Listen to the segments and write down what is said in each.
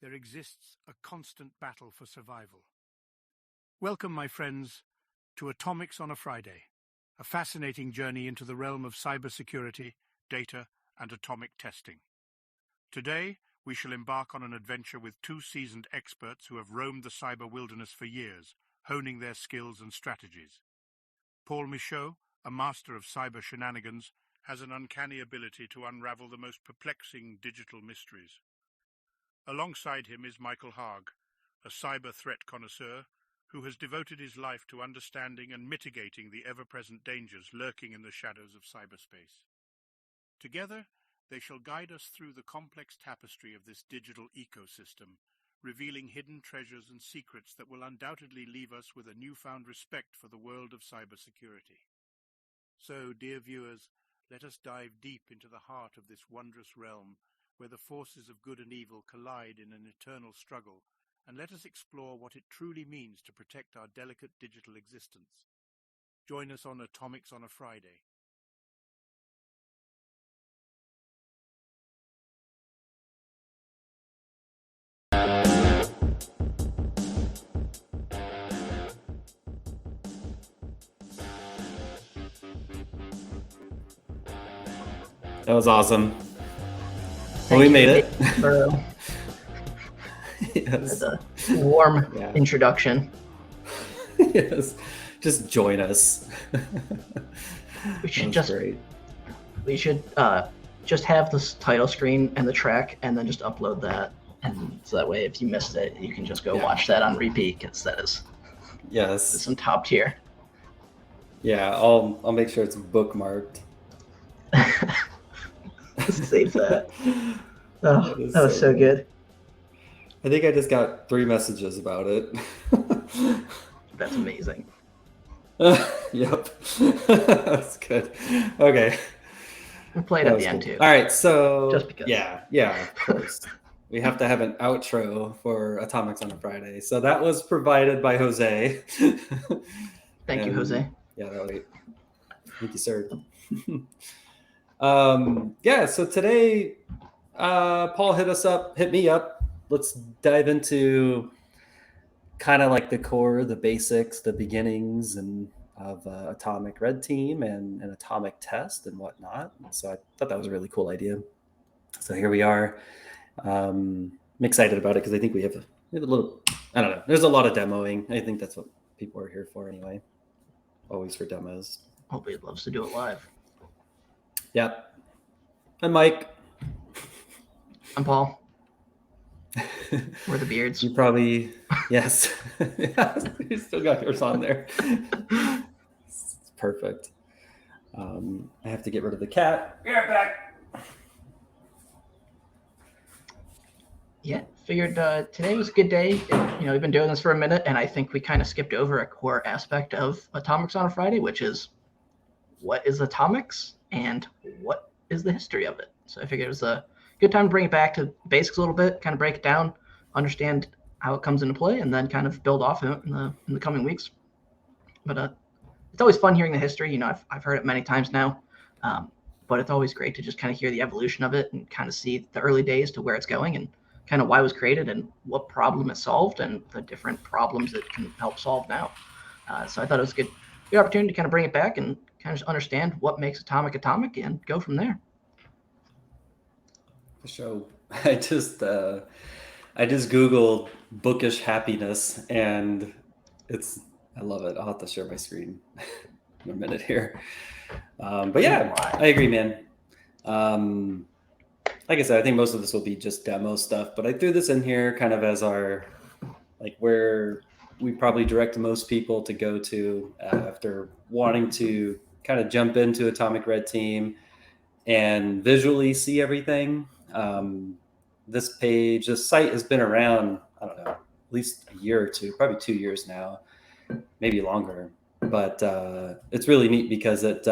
there exists a constant battle for survival. Welcome, my friends, to Atomics on a Friday, a fascinating journey into the realm of cybersecurity, data, and atomic testing. Today, we shall embark on an adventure with two seasoned experts who have roamed the cyber wilderness for years, honing their skills and strategies. Paul Michaud, a master of cyber shenanigans, has an uncanny ability to unravel the most perplexing digital mysteries. Alongside him is Michael Haag, a cyber threat connoisseur who has devoted his life to understanding and mitigating the ever-present dangers lurking in the shadows of cyberspace. Together, they shall guide us through the complex tapestry of this digital ecosystem, revealing hidden treasures and secrets that will undoubtedly leave us with a newfound respect for the world of cybersecurity. So, dear viewers, let us dive deep into the heart of this wondrous realm, where the forces of good and evil collide in an eternal struggle, and let us explore what it truly means to protect our delicate digital existence. Join us on Atomics on a Friday. That was awesome. Thank we you made for it. Burrow. Yes. That's a warm introduction. Yes. Just join us. We should great. We should just have this title screen and the track, and then just upload that, and so that way, if you missed it, you can just go watch that on repeat, because that is some top tier. Yeah, I'll make sure it's bookmarked. Save that. Oh, that was so good. I think I just got 3 messages about it. That's amazing. Yep. That's good. Okay. We'll play it at the end too. All right, so just because. Yeah, of course. We have to have an outro for Atomics on a Friday. So that was provided by Jose. Thank you, Jose. Yeah, that was great. Thank you, sir. So today, Paul hit me up. Let's dive into kind of like the core, the basics, the beginnings of Atomic Red Team and an atomic test and whatnot. And so I thought that was a really cool idea. So here we are. I'm excited about it because I think we have a little, I don't know, there's a lot of demoing. I think that's what people are here for anyway. Always for demos. Hopefully it loves to do it live. Yep. I'm Mike. I'm Paul. We're the beards. You probably, yes. You still got yours on there. It's perfect. I have to get rid of the cat. Be right back. Yeah, figured today was a good day. We've been doing this for a minute, and I think we kind of skipped over a core aspect of Atomics on a Friday, which is what is atomics and what is the history of it. So I figured it was a good time to bring it back to basics a little bit, kind of break it down, understand how it comes into play, and then kind of build off it in the coming weeks. But it's always fun hearing the history. I've heard it many times now, but it's always great to just kind of hear the evolution of it and kind of see the early days to where it's going and kind of why it was created and what problem it solved and the different problems it can help solve now. So I thought it was a good opportunity to kind of bring it back and kind of just understand what makes atomic and go from there. For sure. I just Googled bookish happiness, and I love it. I'll have to share my screen in a minute here. But yeah, I agree, man. Like I said, I think most of this will be just demo stuff, but I threw this in here kind of as our, like, where we probably direct most people to go to after wanting to kind of jump into Atomic Red Team and visually see everything. This site has been around, I don't know, at least a year or two, probably 2 years now, maybe longer. But it's really neat because it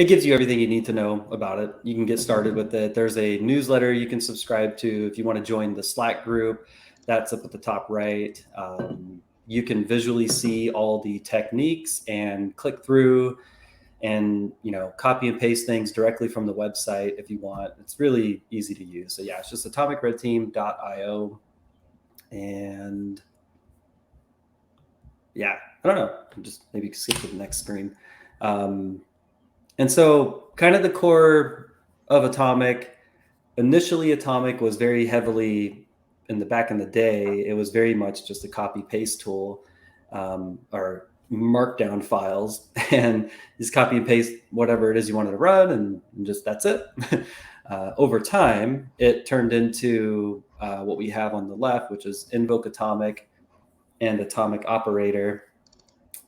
gives you everything you need to know about it. You can get started with it. There's a newsletter you can subscribe to if you want to join the Slack group. That's up at the top right. You can visually see all the techniques and click through and, copy and paste things directly from the website if you want. It's really easy to use. So yeah, it's just atomicredteam.io. And yeah, I don't know. Just maybe skip to the next screen. And so kind of the core of Atomic, initially Atomic was very heavily back in the day, it was very much just a copy paste tool, or markdown files, and just copy and paste whatever it is you wanted to run, and just that's it. Over time, it turned into what we have on the left, which is Invoke Atomic and Atomic Operator.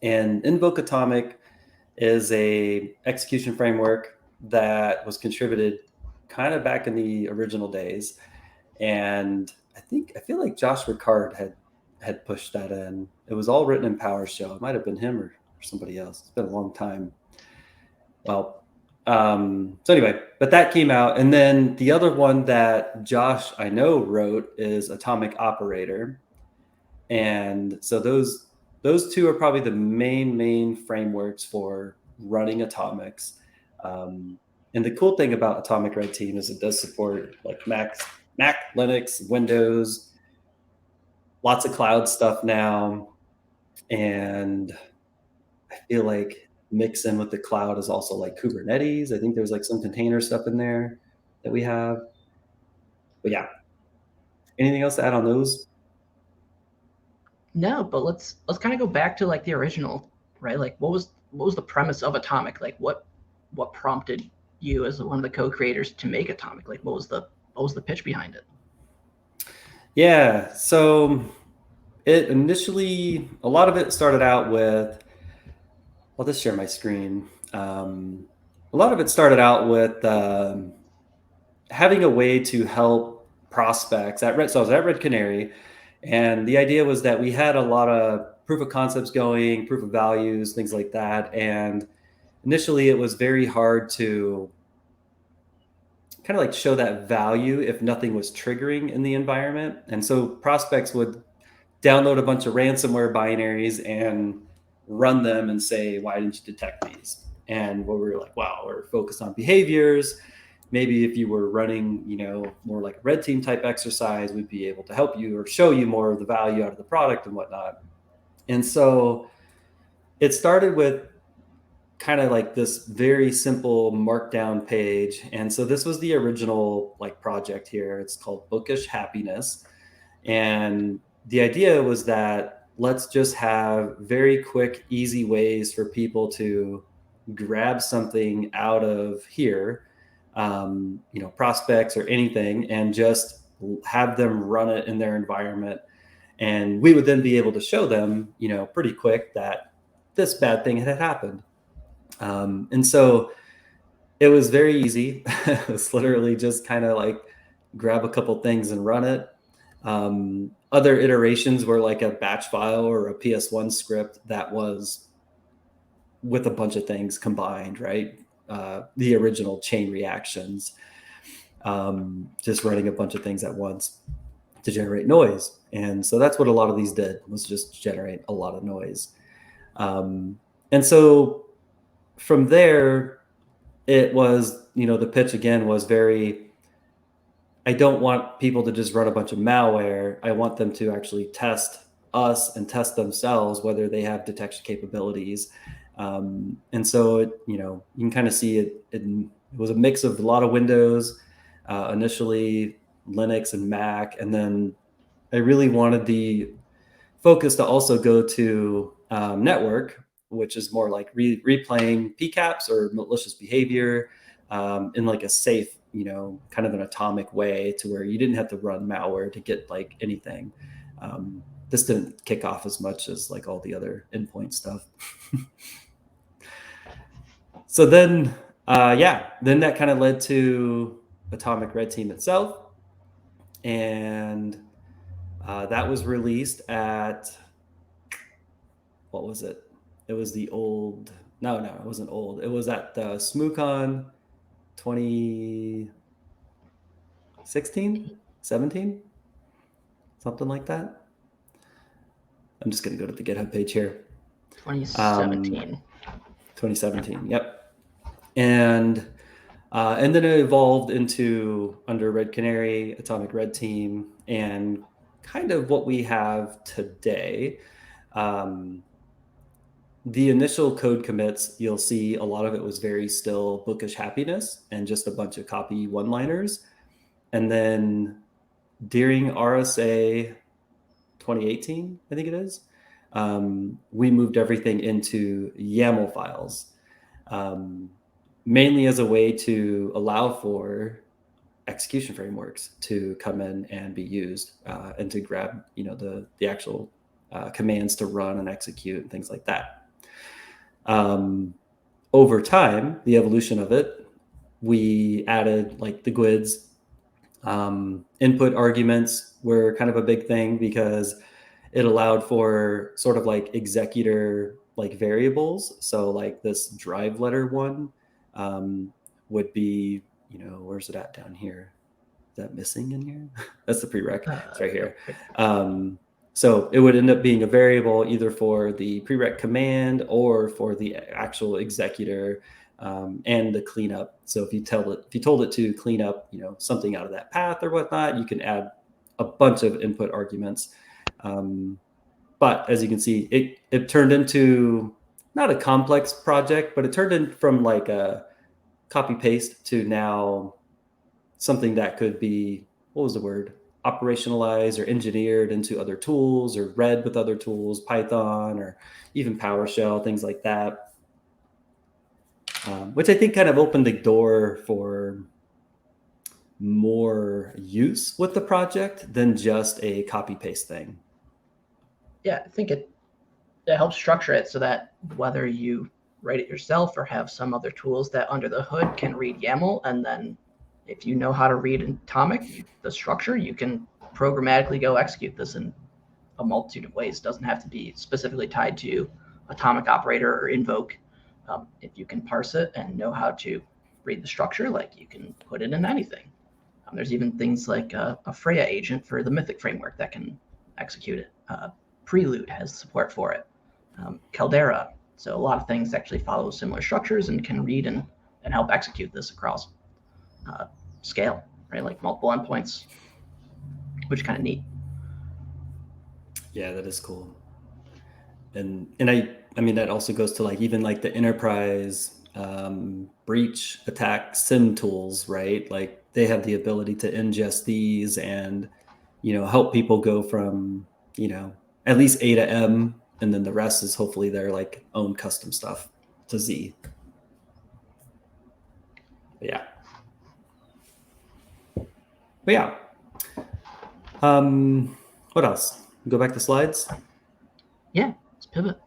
And Invoke Atomic is a execution framework that was contributed kind of back in the original days. And I feel like Josh Ricard had pushed that in. It was all written in PowerShell. It might have been him or somebody else. It's been a long time. Well, so anyway, but that came out. And then the other one that Josh, I know, wrote is Atomic Operator. And so those two are probably the main frameworks for running atomics. And the cool thing about Atomic Red Team is it does support like Mac, Linux, Windows, lots of cloud stuff now. And I feel like mix in with the cloud is also like Kubernetes. I think there's like some container stuff in there that we have. But yeah, anything else to add on those? No, but let's kind of go back to like the original, right? Like what was the premise of Atomic? Like what prompted you as one of the co-creators to make Atomic? Like what was the pitch behind it? Yeah, so it initially, a lot of it started out with, I'll just share my screen. A lot of it started out with having a way to help prospects at Red. So I was at Red Canary, and the idea was that we had a lot of proof of concepts going, proof of values, things like that. And initially, it was very hard to kind of like show that value if nothing was triggering in the environment. And so prospects would download a bunch of ransomware binaries and run them and say, why didn't you detect these? And we were like, wow, we're focused on behaviors. Maybe if you were running, more like a red team type exercise, we'd be able to help you or show you more of the value out of the product and whatnot. And so it started with kind of like this very simple markdown page. And so this was the original like project here. It's called Bookish Happiness. And the idea was that let's just have very quick, easy ways for people to grab something out of here, prospects or anything, and just have them run it in their environment. And we would then be able to show them, pretty quick that this bad thing had happened. And so it was very easy. It was literally just kind of like grab a couple things and run it. Other iterations were like a batch file or a PS1 script that was with a bunch of things combined, right? The original chain reactions, just running a bunch of things at once to generate noise. And so that's what a lot of these did, was just generate a lot of noise. And so from there, it was, the pitch again was very, I don't want people to just run a bunch of malware. I want them to actually test us and test themselves, whether they have detection capabilities. And so, you can kind of see it was a mix of a lot of Windows, initially Linux and Mac. And then I really wanted the focus to also go to network, which is more like replaying PCAPs or malicious behavior in like a safe, kind of an atomic way, to where you didn't have to run malware to get like anything. This didn't kick off as much as like all the other endpoint stuff. So then, then that kind of led to Atomic Red Team itself. And that was released at, what was it? It was the old, no, it wasn't old. It was at the SmooCon 2016, 17, something like that. I'm just going to go to the GitHub page here. 2017. 2017, yep. And then it evolved into under Red Canary, Atomic Red Team, and kind of what we have today. The initial code commits, you'll see a lot of it was very still bookish happiness and just a bunch of copy one-liners. And then during RSA 2018, I think it is, we moved everything into YAML files, mainly as a way to allow for execution frameworks to come in and be used, and to grab, the actual commands to run and execute and things like that. Over time, the evolution of it, we added like the GUIDs. Input arguments were kind of a big thing because it allowed for sort of like executor like variables. So like this drive letter one would be, where's it at down here? Is that missing in here? That's the prereq. It's right here. So it would end up being a variable either for the prereq command or for the actual executor, and the cleanup. So if you told it to clean up, something out of that path or whatnot, you can add a bunch of input arguments. But as you can see, it turned into not a complex project, but it turned in from like a copy paste to now something that could be, what was the word? Operationalized or engineered into other tools or read with other tools, Python or even PowerShell, things like that. Which I think kind of opened the door for more use with the project than just a copy paste thing. Yeah, I think it helps structure it so that whether you write it yourself or have some other tools that under the hood can read YAML, and then if you know how to read Atomic, the structure, you can programmatically go execute this in a multitude of ways. It doesn't have to be specifically tied to Atomic Operator or Invoke. If you can parse it and know how to read the structure, like you can put it in anything. There's even things like a Freya agent for the Mythic framework that can execute it. Prelude has support for it. Caldera. So a lot of things actually follow similar structures and can read and help execute this across scale, right? Like multiple endpoints, which is kind of neat. Yeah, that is cool. And I mean, that also goes to like even like the enterprise breach attack SIM tools, right? Like they have the ability to ingest these and, help people go from, at least A to M, and then the rest is hopefully their like own custom stuff to Z. But yeah. What else? Go back to slides. Yeah, let's pivot.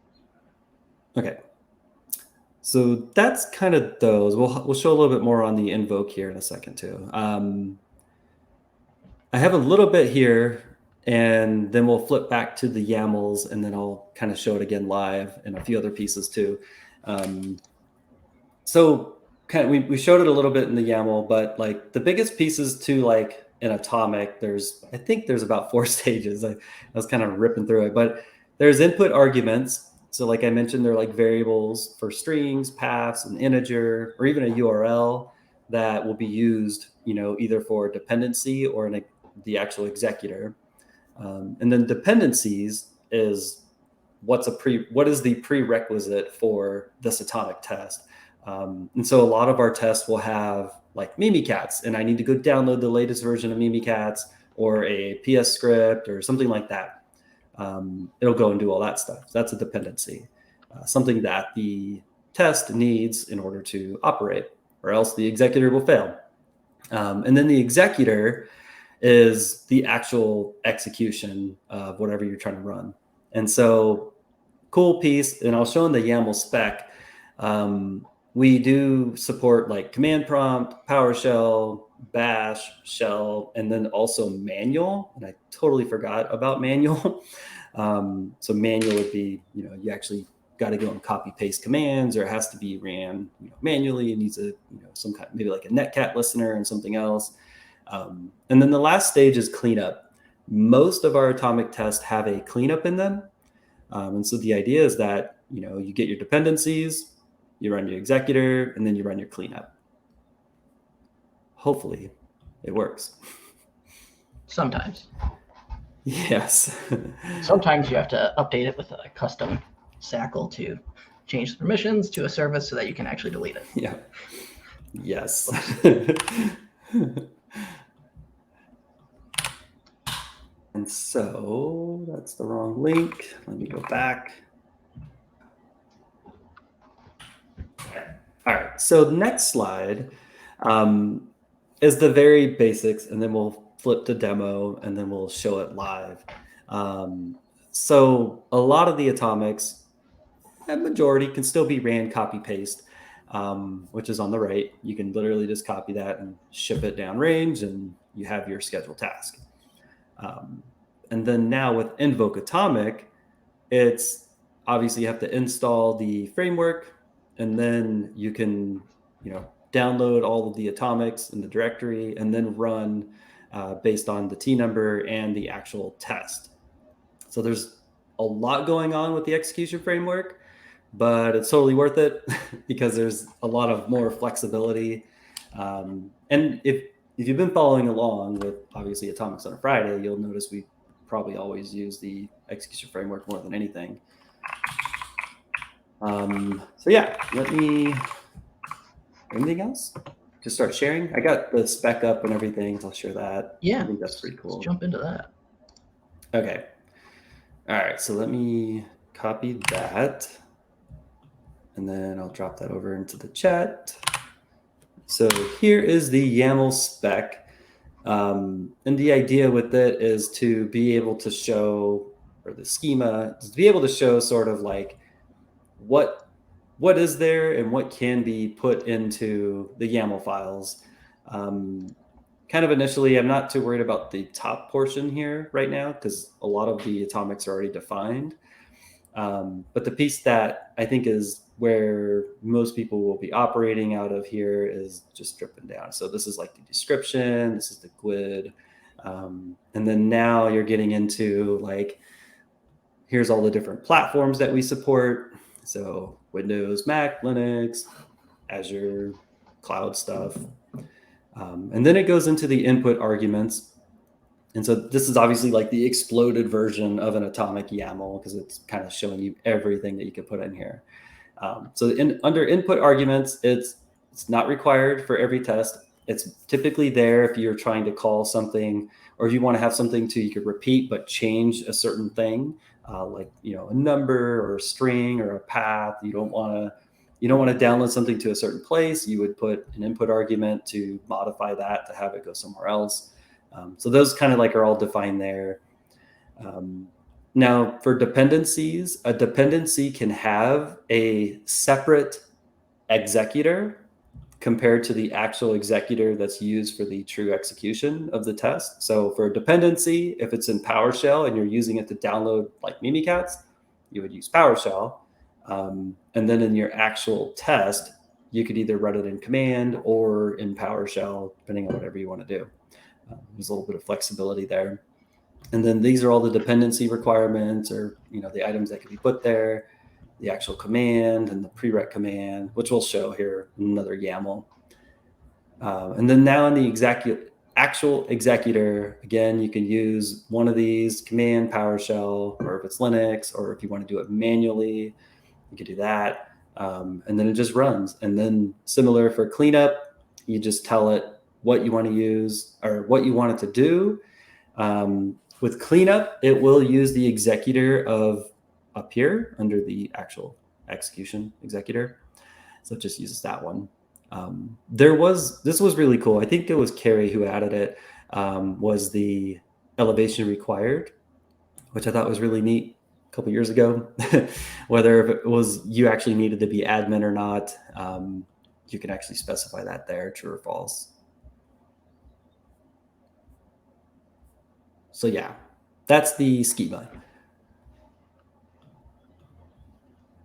Okay. So that's kind of those. We'll show a little bit more on the invoke here in a second too. I have a little bit here, and then we'll flip back to the YAMLs, and then I'll kind of show it again live and a few other pieces too. So kind of we showed it a little bit in the YAML, but like the biggest pieces to like in Atomic, I think there's about 4 stages. I was kind of ripping through it, but there's input arguments. So like I mentioned, they're like variables for strings, paths, an integer, or even a URL that will be used, either for dependency or the actual executor. And then dependencies is what is the prerequisite for this Atomic test. And so a lot of our tests will have like Mimikatz, and I need to go download the latest version of Mimikatz or a PS script or something like that. It'll go and do all that stuff. So that's a dependency, something that the test needs in order to operate, or else the executor will fail. And then the executor is the actual execution of whatever you're trying to run. And so cool piece, and I'll show in the YAML spec, we do support like command prompt, PowerShell, Bash, Shell, and then also manual. And I totally forgot about manual. So manual would be, you actually got to go and copy paste commands, or it has to be ran manually. It needs some kind, maybe like a netcat listener and something else. And then the last stage is cleanup. Most of our Atomic tests have a cleanup in them. And so the idea is that, you get your dependencies, you run your executor, and then you run your cleanup. Hopefully it works. Sometimes. Yes. Sometimes you have to update it with a custom SACL to change the permissions to a service so that you can actually delete it. Yeah. Yes. And so that's the wrong link. Let me go back. All right. So the next slide is the very basics, and then we'll flip to demo, and then we'll show it live. So a lot of the atomics, a majority, can still be ran copy paste, which is on the right. You can literally just copy that and ship it downrange, and you have your scheduled task. And then now with Invoke Atomic, it's obviously you have to install the framework, and then you can, download all of the atomics in the directory and then run based on the T number and the actual test. So there's a lot going on with the execution framework, but it's totally worth it because there's a lot of more flexibility. And if you've been following along with obviously Atomics on a Friday, you'll notice we probably always use the execution framework more than anything. So yeah, anything else? Just start sharing. I got the spec up and everything, so I'll share that. Yeah, I think that's pretty cool. Let's jump into that. Okay. All right, so let me copy that, and then I'll drop that over into the chat. So here is the YAML spec. And the idea with it is to be able to show, or the schema, is to be able to show sort of like what is there and what can be put into the YAML files. Kind of initially, I'm not too worried about the top portion here right now because a lot of the atomics are already defined. But the piece that I think is where most people will be operating out of here is just dripping down. So this is like the description, this is the GUID. And then now you're getting into like, here's all the different platforms that we support. So Windows, Mac, Linux, Azure, cloud stuff. And then it goes into the input arguments. And so this is obviously like the exploded version of an atomic YAML because it's kind of showing you everything that you could put in here. So under input arguments, it's not required for every test. It's typically there if you're trying to call something, or if you want to have something you could repeat but change a certain thing, like a number or a string or a path. You don't want to download something to a certain place. You would put an input argument to modify that to have it go somewhere else. So those kind of like are all defined there. Now for dependencies, a dependency can have a separate executor compared to the actual executor that's used for the true execution of the test. So for a dependency, if it's in PowerShell and you're using it to download like Mimikatz, you would use PowerShell. And then in your actual test, you could either run it in command or in PowerShell, depending on whatever you want to do. There's a little bit of flexibility there. And then these are all the dependency requirements, or the items that could be put there, the actual command and the prereq command, which we'll show here in another YAML. And then now in the actual executor, again, you can use one of these, command, PowerShell, or if it's Linux, or if you want to do it manually, you can do that. And then it just runs. And then similar for cleanup, you just tell it what you want to use or what you want it to do. With cleanup, it will use the executor of up here under the actual execution executor. So it just uses that one. This was really cool. I think it was Carrie who added it, was the elevation required, which I thought was really neat a couple years ago. Whether it was you actually needed to be admin or not, you can actually specify that there, true or false. So yeah, that's the schema.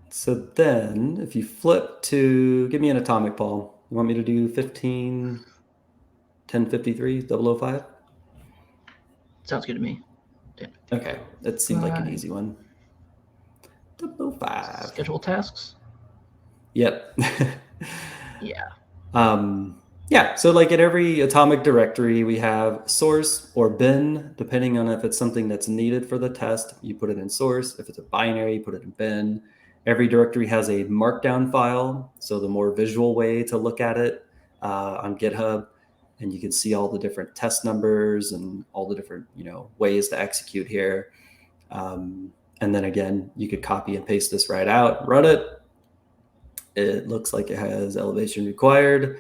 So then if you flip to, give me an atomic, Paul. You want me to do 1053 005? Sounds good to me. Yeah. Okay, that seems like an easy one. 005. Schedule tasks. Yep. Yeah. Yeah, so like in every atomic directory, we have source or bin, depending on if it's something that's needed for the test, you put it in source. If it's a binary, you put it in bin. Every directory has a markdown file, so the more visual way to look at it on GitHub, and you can see all the different test numbers and all the different ways to execute here. And then again, you could copy and paste this right out, run it. It looks like it has elevation required.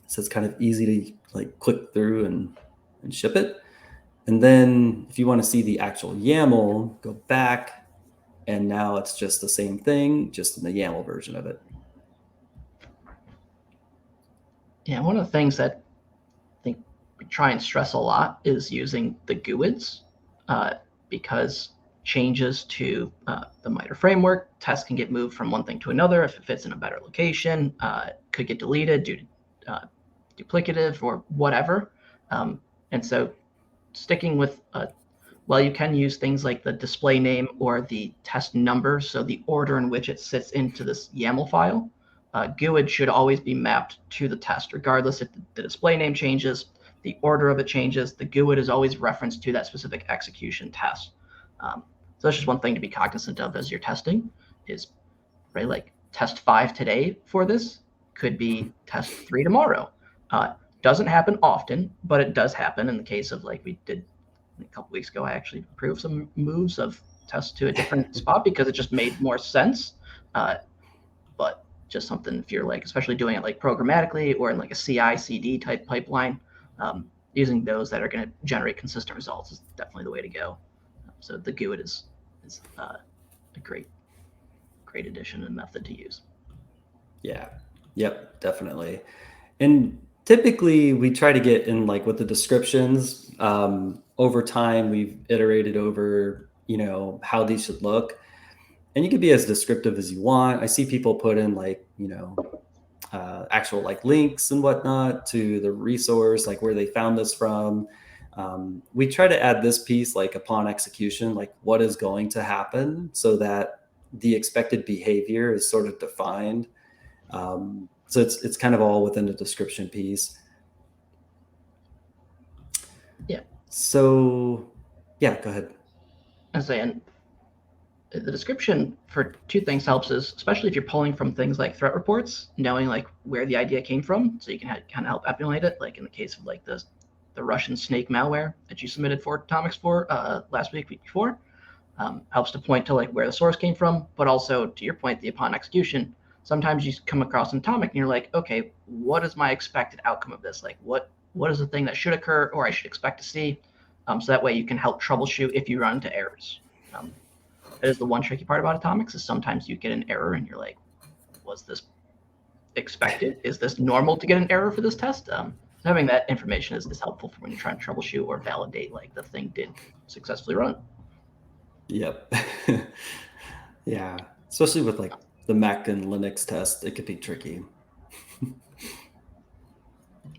So it's kind of easy to like click through and ship it. And then if you want to see the actual YAML, go back, and now it's just the same thing, just in the YAML version of it. Yeah, one of the things that I think we try and stress a lot is using the GUIDs, because changes to the MITRE framework, tests can get moved from one thing to another if it fits in a better location, could get deleted due to duplicative or whatever. And so sticking with, well, you can use things like the display name or the test number, so the order in which it sits into this YAML file. GUID should always be mapped to the test, regardless if the display name changes, the order of it changes, the GUID is always referenced to that specific execution test. So that's just one thing to be cognizant of as you're testing is, right, like test 5 today for this could be test 3 tomorrow. Doesn't happen often, but it does happen. In the case of like we did a couple weeks ago, I actually approved some moves of tests to a different spot because it just made more sense. But just something, if you're like, especially doing it like programmatically or in like a CI/CD type pipeline, using those that are going to generate consistent results is definitely the way to go. So the GUID is a great addition and method to use. Yeah. Yep, definitely. And typically we try to get in like with the descriptions, over time we've iterated over, how these should look. And you can be as descriptive as you want. I see people put in like, actual like links and whatnot to the resource, like where they found this from. We try to add this piece like upon execution, like what is going to happen so that the expected behavior is sort of defined. So it's kind of all within the description piece. Yeah. So yeah, go ahead. I was saying the description for two things helps is, especially if you're pulling from things like threat reports, knowing like where the idea came from, so you can kind of help emulate it. Like in the case of like the Russian snake malware that you submitted for Atomics for last week before, helps to point to like where the source came from, but also to your point, the upon execution. Sometimes you come across an Atomic and you're like, okay, what is my expected outcome of this? Like what is the thing that should occur or I should expect to see? So that way you can help troubleshoot if you run into errors. That is the one tricky part about Atomics is sometimes you get an error and you're like, was this expected? Is this normal to get an error for this test? Having that information is helpful for when you're trying to troubleshoot or validate like the thing did successfully run. Yep. Yeah. Especially with like the Mac and Linux test, it could be tricky.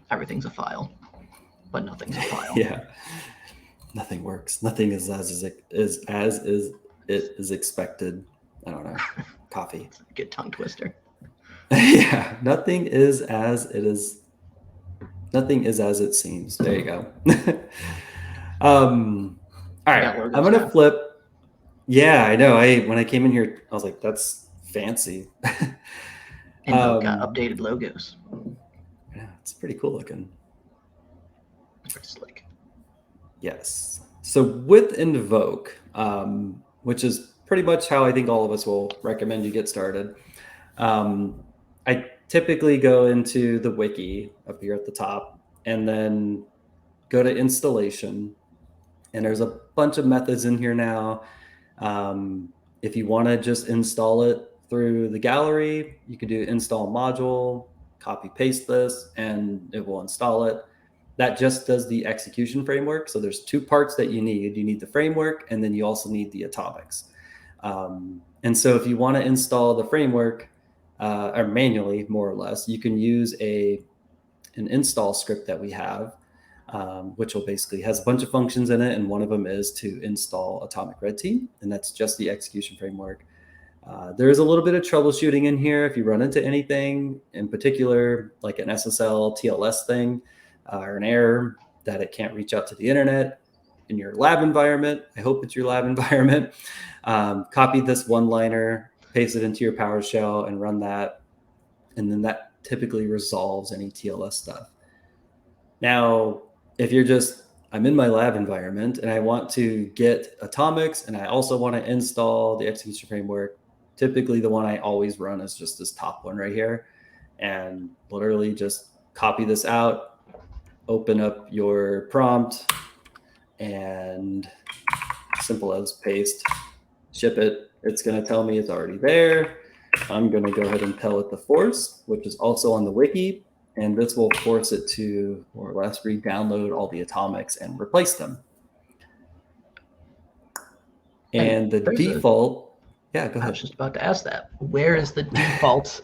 Everything's a file, but nothing's a file. Yeah. Nothing works. Nothing is as it is expected. I don't know. Coffee. It's a good tongue twister. Yeah. Nothing is as it is. Nothing is as it seems. There you go. All right. I'm gonna flip. Yeah, I know. When I came in here, I was like, "That's fancy." And got updated logos. Yeah, it's pretty cool looking. It's pretty slick. Yes. So with Invoke, which is pretty much how I think all of us will recommend you get started. I typically go into the wiki up here at the top and then go to installation. And there's a bunch of methods in here now. If you want to just install it through the gallery, you can do install module, copy paste this, and it will install it. That just does the execution framework. So there's two parts that you need. You need the framework, and then you also need the atomics. And so if you want to install the framework, or manually, more or less, you can use an install script that we have, which will basically has a bunch of functions in it. And one of them is to install Atomic Red Team. And that's just the execution framework. There is a little bit of troubleshooting in here if you run into anything in particular, like an SSL TLS thing or an error that it can't reach out to the internet in your lab environment. I hope it's your lab environment. Copy this one-liner, paste it into your PowerShell, and run that. And then that typically resolves any TLS stuff. Now, if you're just, I'm in my lab environment and I want to get atomics and I also want to install the execution framework, typically the one I always run is just this top one right here. And literally just copy this out, open up your prompt, and simple as paste, ship it. It's going to tell me it's already there. I'm going to go ahead and tell it the force, which is also on the wiki. And this will force it to more or less re-download all the atomics and replace them. And the default, yeah, go ahead. I was just about to ask that. Where is the default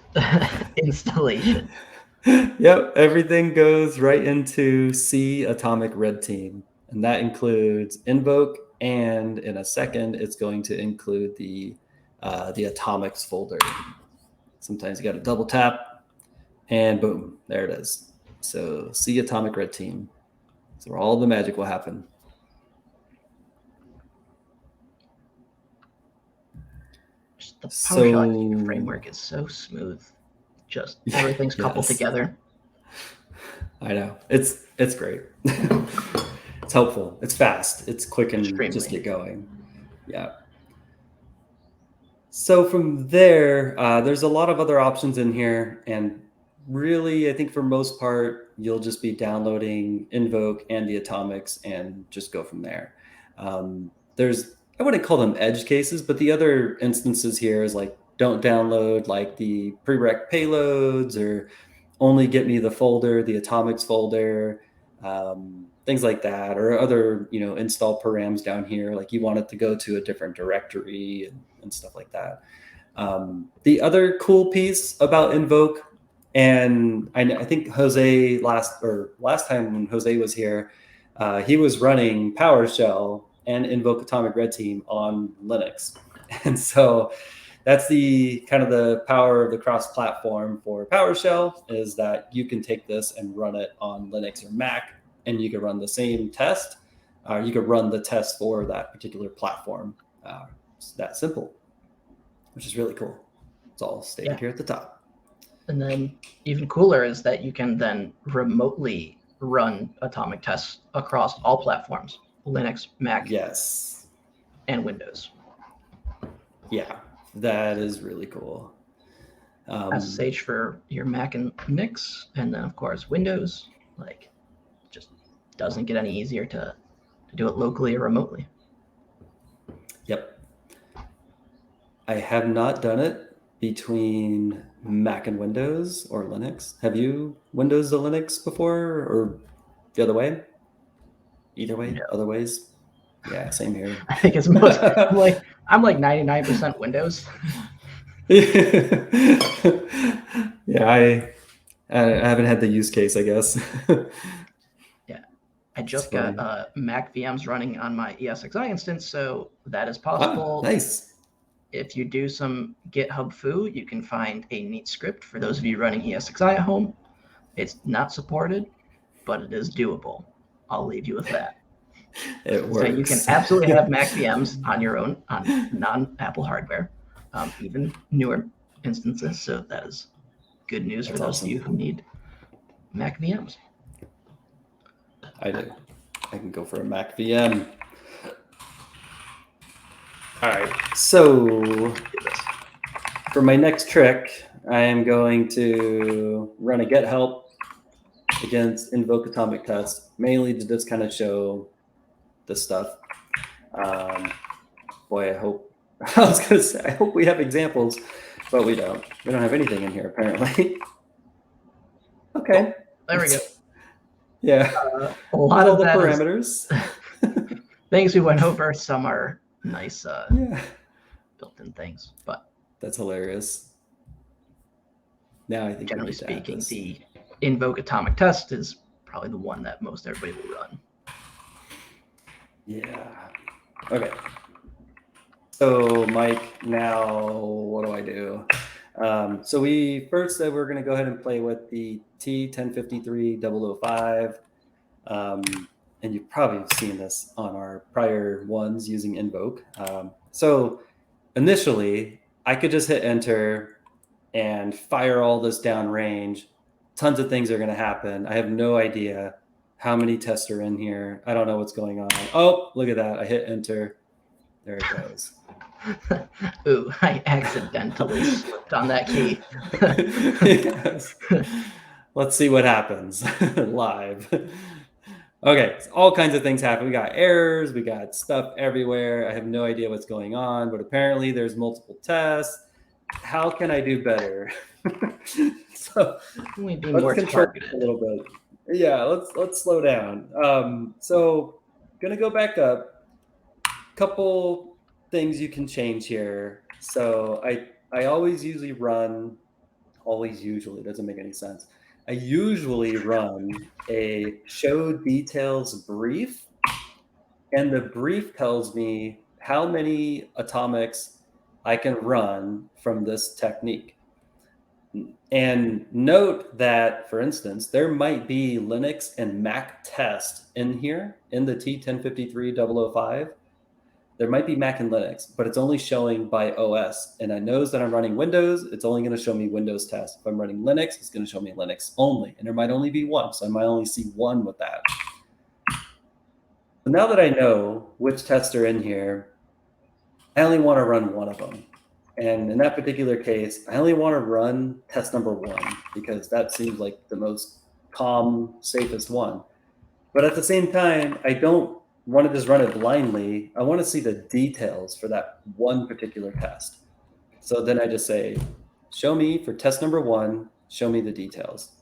installation? Yep, everything goes right into C Atomic Red Team. And that includes Invoke, and in a second, it's going to include the atomics folder. Sometimes you got to double tap. And boom, there it is. So C Atomic Red Team. So all the magic will happen. Just the PowerShell framework is so smooth. Just everything's coupled together. I know. It's great. It's helpful. It's fast. It's quick and just get going. Yeah. So from there, there's a lot of other options in here, and really, I think for most part, you'll just be downloading Invoke and the atomics and just go from there. There's, I wouldn't call them edge cases, but the other instances here is like, don't download like the prereq payloads, or only get me the folder, the atomics folder, things like that, or other, install params down here. Like you want it to go to a different directory and stuff like that. The other cool piece about Invoke, and I think Jose last time when Jose was here, he was running PowerShell and Invoke Atomic Red Team on Linux. And so that's the kind of the power of the cross-platform for PowerShell, is that you can take this and run it on Linux or Mac, and you can run the same test. You can run the test for that particular platform. It's that simple, which is really cool. It's all stated here at the top. And then even cooler is that you can then remotely run atomic tests across all platforms, Linux, Mac, yes, and Windows. Yeah, that is really cool. SSH for your Mac and Linux, and then of course Windows, like, just doesn't get any easier to do it locally or remotely. Yep. I have not done it between Mac and Windows or Linux. Have you Windows to Linux before, or the other way? Either way, no. Other ways? Yeah, same here. I think it's most. I'm like 99% Windows. Yeah, I haven't had the use case, I guess. Yeah, I just got Mac VMs running on my ESXi instance, so that is possible. Nice. If you do some GitHub foo, you can find a neat script for those of you running ESXi at home. It's not supported, but it is doable. I'll leave you with that. It works. So you can absolutely have Mac VMs on your own, on non-Apple hardware, even newer instances. So that is good news for those of you who need Mac VMs. I do. I can go for a Mac VM. All right, so for my next trick, I am going to run a get help against Invoke Atomic Test, mainly to just kind of show this stuff. Boy, I was going to say, I hope we have examples, but we don't. We don't have anything in here, apparently. Okay. There we go. Yeah. A lot of the that parameters. Things we went over. Some are nice built-in things, but that's hilarious. Now I think generally speaking, the Invoke Atomic Test is probably the one that most everybody will run. Yeah. Okay. So Mike, now what do I do? So we first said we're going to go ahead and play with the T1053-005. And you probably have seen this on our prior ones using invoke. So initially, I could just hit enter and fire all this downrange. Tons of things are going to happen. I have no idea how many tests are in here. I don't know what's going on. Oh, look at that. I hit enter. There it goes. Ooh, I accidentally slipped on that key. Yes. Let's see what happens live. Okay, so all kinds of things happen. We got errors, we got stuff everywhere. I have no idea what's going on, but apparently there's multiple tests. How can I do better? So We be let's more control targeted a little bit. Yeah, let's slow down. So gonna go back up. Couple things you can change here. So I always usually run. Always usually doesn't make any sense. I usually run a show details brief, and the brief tells me how many atomics I can run from this technique. And note that, for instance, there might be Linux and Mac test in here in the T1053-005. There might be Mac and Linux, but it's only showing by OS. And I knows that I'm running Windows. It's only going to show me Windows test. If I'm running Linux, it's going to show me Linux only. And there might only be one, so I might only see one with that. So now that I know which tests are in here, I only want to run one of them. And in that particular case, I only want to run test number 1 because that seems like the most calm, safest one. But at the same time, I don't want to just run it blindly. I want to see the details for that one particular test. So then I just say, show me for test number 1, show me the details.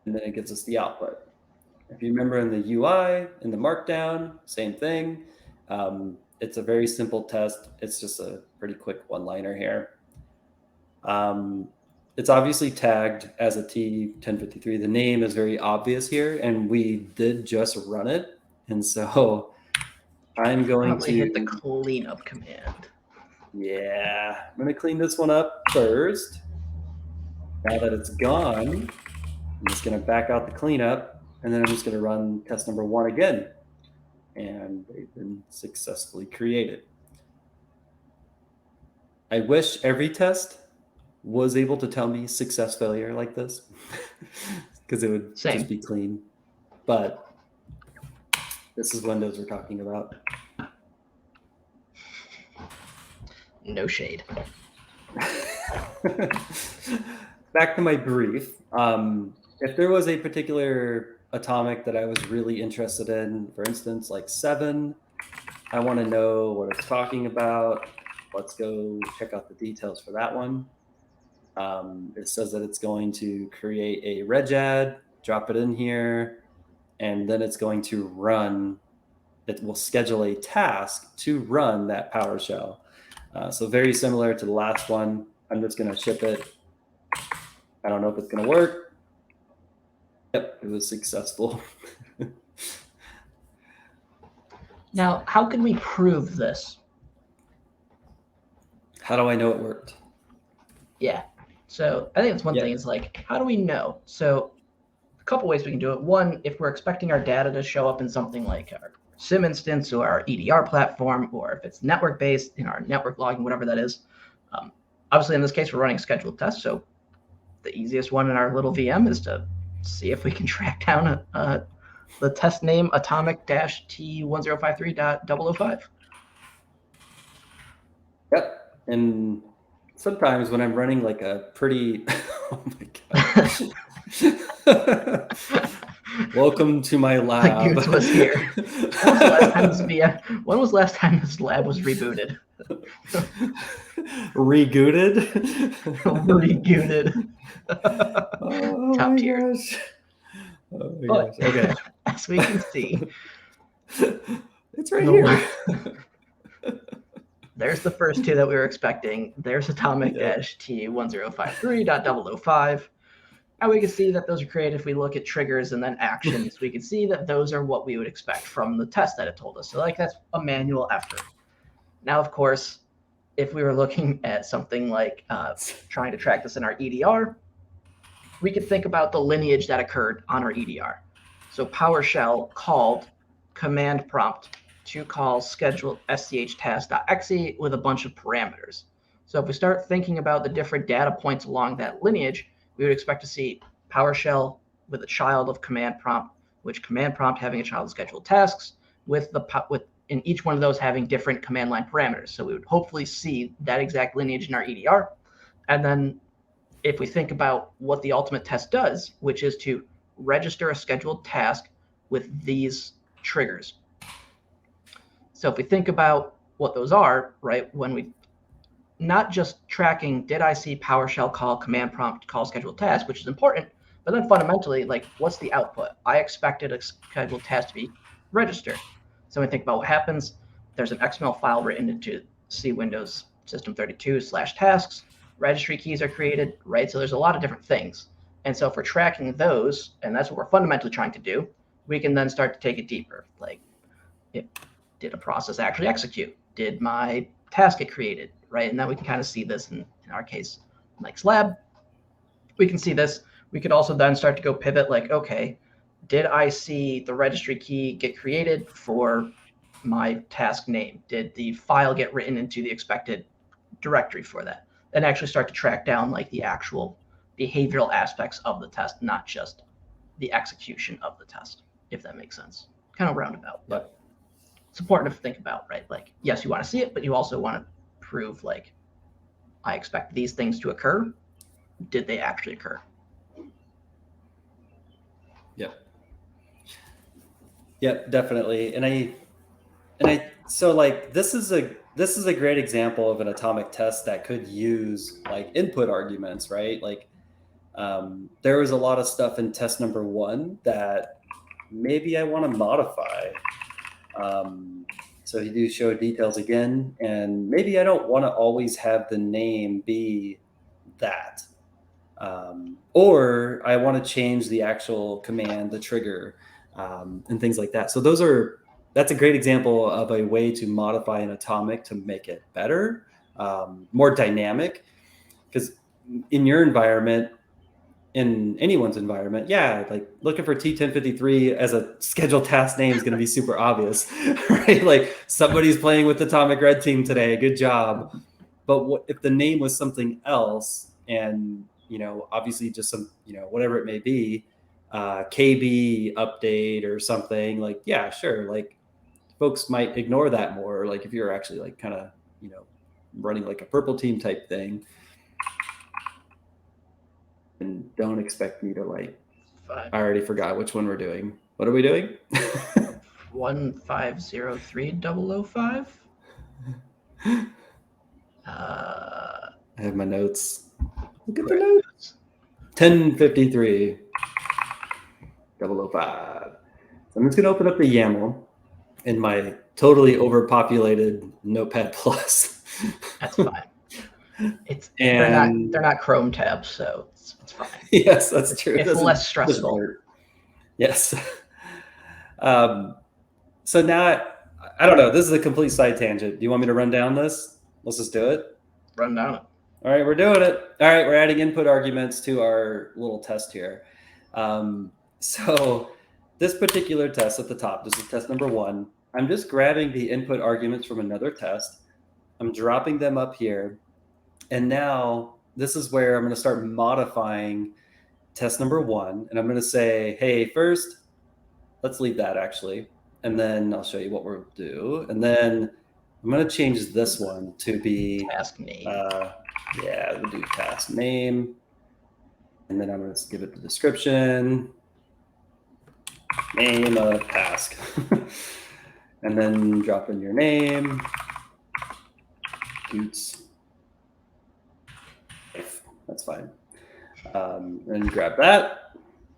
And then it gives us the output. If you remember in the UI, in the markdown, same thing. It's a very simple test. It's just a pretty quick one-liner here. It's obviously tagged as a T1053. The name is very obvious here, and we did just run it. And so I'm going to hit the cleanup command. Yeah, I'm going to clean this one up first. Now that it's gone, I'm just going to back out the cleanup, and then I'm just going to run test number 1 again. And they've been successfully created. I wish every test was able to tell me success failure like this because it would just be clean. But this is Windows we're talking about. No shade. Back to my brief. If there was a particular atomic that I was really interested in, for instance, like 7, I want to know what it's talking about. Let's go check out the details for that one. It says that it's going to create a regad, drop it in here, and then it's going to run. It will schedule a task to run that PowerShell. So very similar to the last one. I'm just going to ship it. I don't know if it's going to work. Yep, it was successful. Now, how can we prove this? How do I know it worked? Yeah. So I think that's one thing is like, how do we know? So a couple ways we can do it. One, if we're expecting our data to show up in something like our SIM instance or our EDR platform, or if it's network-based in our network logging, whatever that is. Obviously, in this case, we're running scheduled tests. So the easiest one in our little VM is to see if we can track down the test name atomic-T1053.005. Yep. And sometimes when I'm running like a pretty, oh my gosh. Welcome to my lab. Goose was here. When was the last time this lab was rebooted? Regooted? Regooted. Oh Top my tier. gosh. Oh my gosh. Okay. As we can see, it's right here. There's the first 2 that we were expecting. There's atomic-T1053.005. And we can see that those are created if we look at triggers and then actions. We can see that those are what we would expect from the test that it told us. So like that's a manual effort. Now, of course, if we were looking at something like trying to track this in our EDR, we could think about the lineage that occurred on our EDR. So PowerShell called command prompt to call scheduled sch task.exe with a bunch of parameters. So if we start thinking about the different data points along that lineage, we would expect to see PowerShell with a child of command prompt, which command prompt having a child of scheduled tasks, with in each one of those having different command line parameters. So we would hopefully see that exact lineage in our EDR. And then if we think about what the ultimate test does, which is to register a scheduled task with these triggers. So if we think about what those are, right, when we not just tracking, did I see PowerShell call command prompt call scheduled task, which is important, but then fundamentally, like, what's the output? I expected a scheduled task to be registered. So when we think about what happens, there's an XML file written into C Windows System 32/tasks. Registry keys are created, right? So there's a lot of different things. And so if we're tracking those, and that's what we're fundamentally trying to do, we can then start to take it deeper. Like, did a process actually execute? Did my task get created, right? And then we can kind of see this in our case, like Slab. We can see this. We could also then start to go pivot like, okay, did I see the registry key get created for my task name? Did the file get written into the expected directory for that? And actually start to track down like the actual behavioral aspects of the test, not just the execution of the test, if that makes sense. Kind of roundabout, but it's important to think about, right? Like, yes, you want to see it, but you also want to prove like, I expect these things to occur. Did they actually occur? Yep, definitely. And I so like this is a great example of an atomic test that could use like input arguments, right? Like there was a lot of stuff in test number 1 that maybe I want to modify. So you do show details again, and maybe I don't want to always have the name be that. Or I want to change the actual command, the trigger, and things like that. So that's a great example of a way to modify an atomic to make it better, more dynamic. Because in your environment, in anyone's environment, yeah, like looking for T1053 as a scheduled task name is going to be super obvious, right? Like somebody's playing with Atomic Red Team today, good job. But what if the name was something else, and obviously just some, whatever it may be, KB update or something, like, yeah, sure, like folks might ignore that more. Like if you're actually like kind of running like a purple team type thing, and don't expect me to like, I already forgot which one we're doing. What are we doing? 1503005. I have my notes. Look at the notes. 1053 005. So I'm just going to open up the YAML in my totally overpopulated Notepad Plus. That's fine. They're not Chrome tabs, so it's fine. Yes, that's true. It's less stressful. Yes. So now, I don't know. This is a complete side tangent. Do you want me to run down this? Let's just do it. Run down it. All right, we're doing it. All right, we're adding input arguments to our little test here. So this particular test at the top, this is test number 1. I'm just grabbing the input arguments from another test. I'm dropping them up here. And now this is where I'm going to start modifying test number 1. And I'm going to say, hey, first, let's leave that actually. And then I'll show you what we'll do. And then I'm going to change this one to be task name. We'll do task name. And then I'm going to give it the description, name of task. And then drop in your name. Oops. That's fine. And grab that,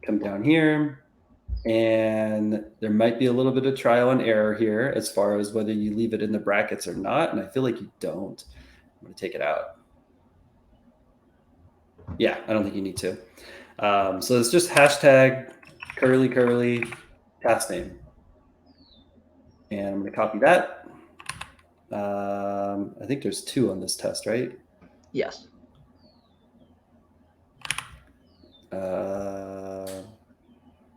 come down here, and there might be a little bit of trial and error here as far as whether you leave it in the brackets or not. And I feel like you don't. I'm going to take it out. Yeah, I don't think you need to. So it's just hashtag curly curly task name. And I'm going to copy that. I think there's 2 on this test, right? Yes.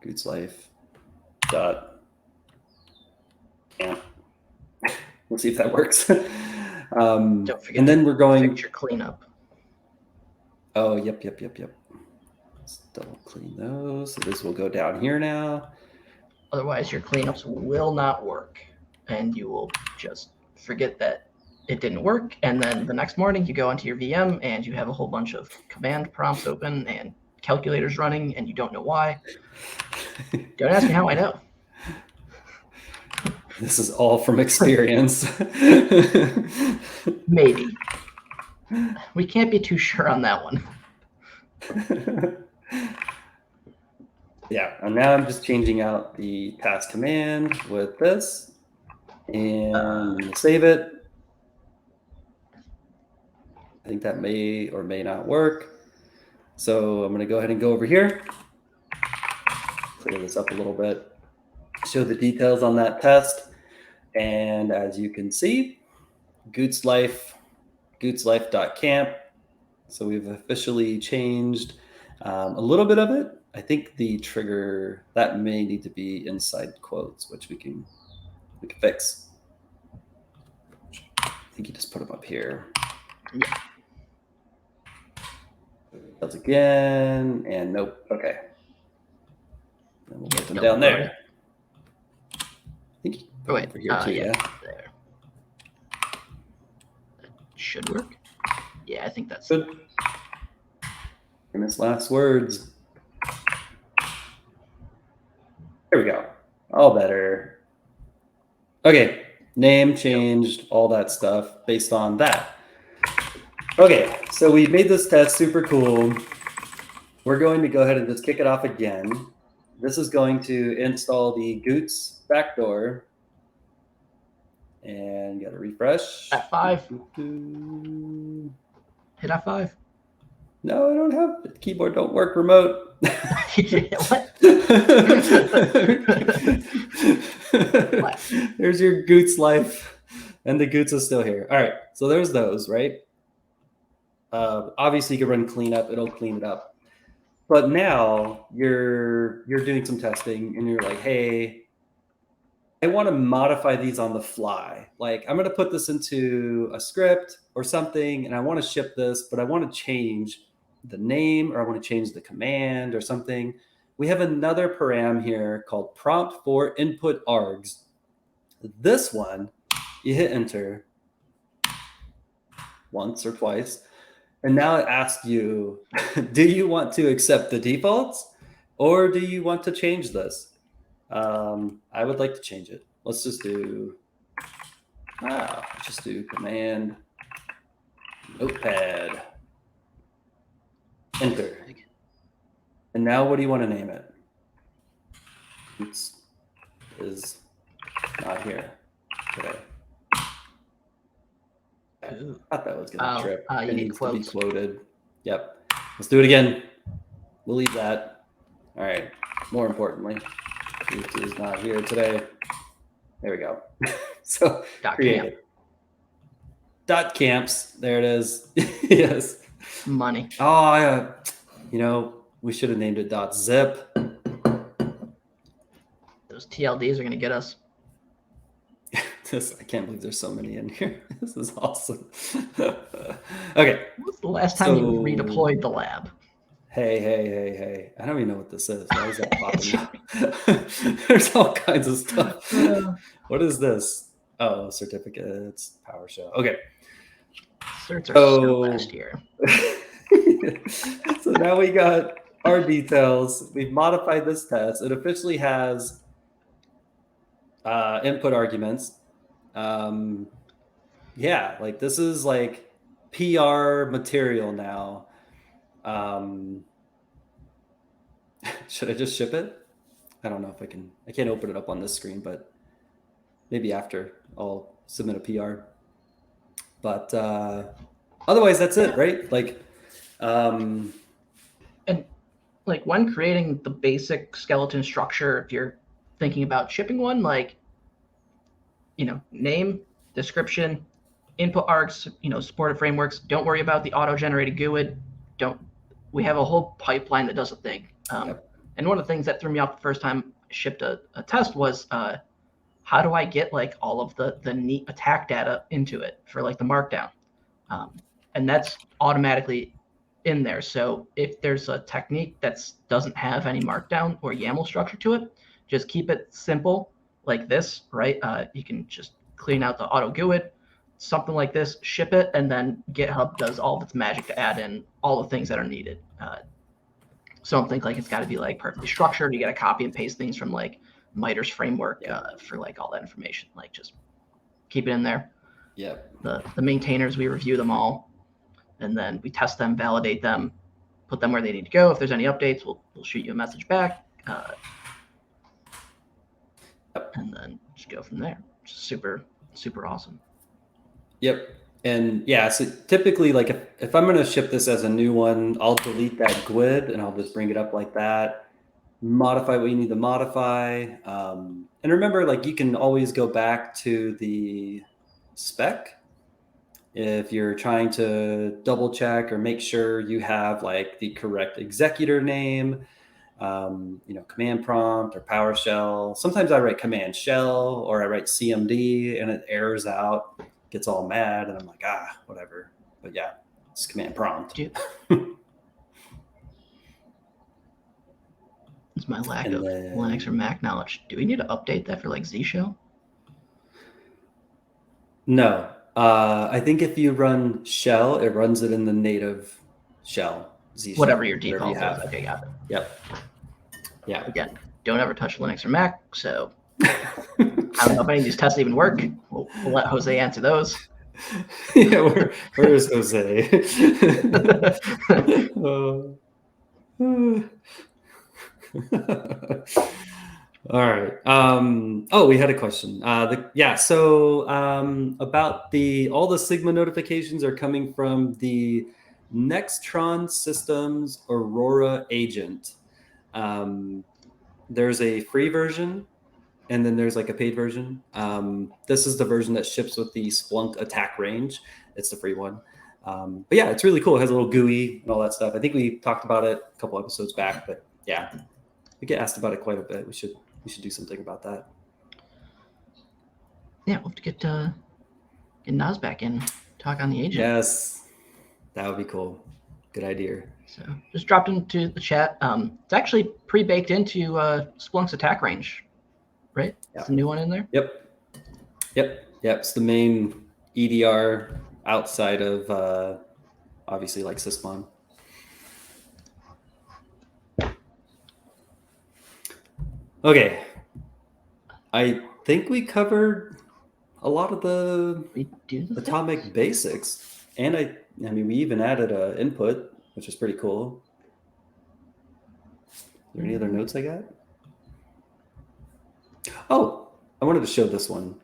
Goods life dot camp. We'll see if that works. Don't forget and then we're going fix your cleanup. Oh, yep. Let's double clean those. So this will go down here now. Otherwise, your cleanups will not work, and you will just forget that it didn't work. And then the next morning, you go into your VM, and you have a whole bunch of command prompts open and calculators running, and you don't know why. Don't ask me how I know. This is all from experience. Maybe. We can't be too sure on that one. Yeah, and now I'm just changing out the pass command with this, and save it. I think that may or may not work. So I'm going to go ahead and go over here, clear this up a little bit, show the details on that test. And as you can see, gootslife.camp. So we've officially changed a little bit of it. I think the trigger, that may need to be inside quotes, which we can fix. I think you just put them up here. Yeah. Does again, and nope. Okay. Then we'll put them Don't down worry. there. I think you put them over here too, yeah. There. That should work. Yeah, I think that's Good. Famous last words. There we go. All better. Okay. Name changed, all that stuff based on that. Okay, so we made this test super cool. We're going to go ahead and just kick it off again. This is going to install the Goots backdoor. And you got to refresh. F5. Hit F5. No, I don't have the keyboard. Don't work remote. What? There's your Goots life, and the Goots is still here. All right, so there's those, right? Obviously, you can run cleanup; it'll clean it up. But now you're doing some testing, and you're like, hey, I want to modify these on the fly. Like, I'm going to put this into a script or something, and I want to ship this, but I want to change the name, or I want to change the command or something. We have another param here called prompt for input args. This one, you hit enter once or twice, and now it asks you, do you want to accept the defaults, or do you want to change this? I would like to change it. Let's just do command notepad enter. And now what do you want to name it? Oops, is not here today. Ooh. I thought that was gonna trip. You It need needs to be quotes. quoted. Yep. Let's do it again. We'll leave that. All right. More importantly, Goots is not here today. There we go. So create .camp. it. Dot camps. There it is. Yes. Money. Oh, yeah. We should have named it .zip. Those TLDs are going to get us. I can't believe there's so many in here. This is awesome. Okay. When was the last time you So- redeployed the lab? Hey. I don't even know what this is. Why is that popping up? There's all kinds of stuff. What is this? Oh, certificates, PowerShell. Okay. Certs are Oh. still last year. So now we got our details. We've modified this test. It officially has input arguments. Yeah, like this is like PR material now. Should I just ship it? I don't know if I can. I can't open it up on this screen, but maybe after I'll submit a PR. But otherwise, that's it, right? Like, And like when creating the basic skeleton structure, if you're thinking about shipping one, like, name, description, input args, supported frameworks. Don't worry about the auto-generated GUID. We have a whole pipeline that does a thing. And one of the things that threw me off the first time I shipped a test was how do I get like all of the neat attack data into it for like the markdown? And that's automatically in there. So if there's a technique that doesn't have any markdown or YAML structure to it, just keep it simple like this, right? You can just clean out the auto GUID, something like this, ship it, and then GitHub does all of its magic to add in all the things that are needed. So don't think like it's got to be like perfectly structured. You got to copy and paste things from like MITRE's framework for like all that information. Like just keep it in there. The maintainers, we review them all, and then we test them, validate them, put them where they need to go. If there's any updates, we'll shoot you a message back, and then just go from there. Super, super awesome. Yep. And yeah, so typically, like if I'm going to ship this as a new one, I'll delete that GUID and I'll just bring it up like that, modify what you need to modify. And remember, like you can always go back to the spec if you're trying to double check or make sure you have like the correct executor name, command prompt or PowerShell. Sometimes I write command shell or I write CMD and it errors out, gets all mad, and I'm like, whatever. But yeah, it's command prompt. It's my lack of Linux or Mac knowledge. Do we need to update that for like Zshow? No. I think if you run shell, it runs it in the native shell. Zshow, whatever your default is. Okay, got it. Yep. Yeah. Again, don't ever touch Linux or Mac. So I don't know if any of these tests even work. We'll let Jose answer those. Yeah, where is Jose? All right. We had a question. So about all the Sigma notifications are coming from the Nextron Systems Aurora agent. There's a free version, and then there's like a paid version. This is the version that ships with the Splunk attack range. It's the free one. But yeah, it's really cool. It has a little GUI and all that stuff. I think we talked about it a couple episodes back, but yeah, we get asked about it quite a bit. We should do something about that. Yeah, we'll have to get Naz back in, talk on the agent. Yes, that would be cool. Good idea. So just dropped into the chat. It's actually pre-baked into Splunk's attack range, right? Yeah. It's a new one in there? Yep. It's the main EDR outside of obviously like Sysmon. Okay. I think we covered a lot of the atomic basics. And I mean, we even added an input, which is pretty cool. Are there any other notes I got? Oh, I wanted to show this one.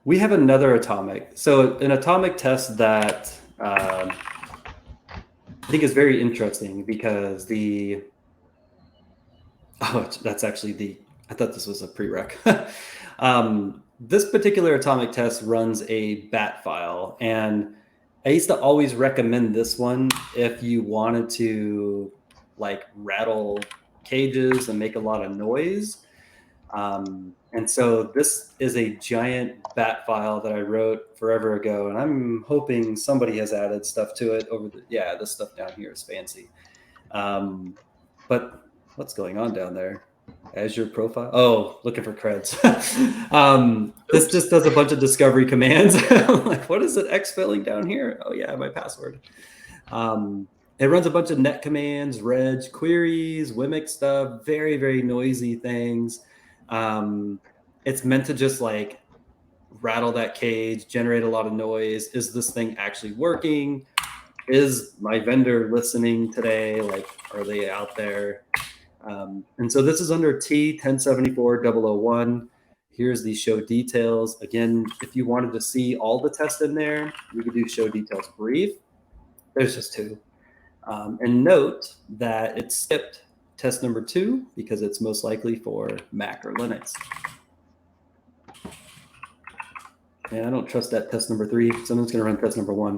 We have another atomic. So an atomic test that I think is very interesting because that's actually I thought this was a prereq. This particular atomic test runs a bat file, and I used to always recommend this one if you wanted to like rattle cages and make a lot of noise. And so this is a giant bat file that I wrote forever ago, and I'm hoping somebody has added stuff to it this stuff down here is fancy. But what's going on down there? Azure profile. Oh, looking for creds. This just does a bunch of discovery commands. I'm like, what is it exfilling down here? Oh yeah, my password. It runs a bunch of net commands, reg queries, Wimic stuff, very, very noisy things. It's meant to just like rattle that cage, generate a lot of noise. Is this thing actually working? Is my vendor listening today? Like, are they out there? And so this is under T1074001. Here's the show details. Again, if you wanted to see all the tests in there, we could do show details brief. There's just two. And note that it skipped test number 2 because it's most likely for Mac or Linux. And I don't trust that test number 3. Someone's going to run test number 1.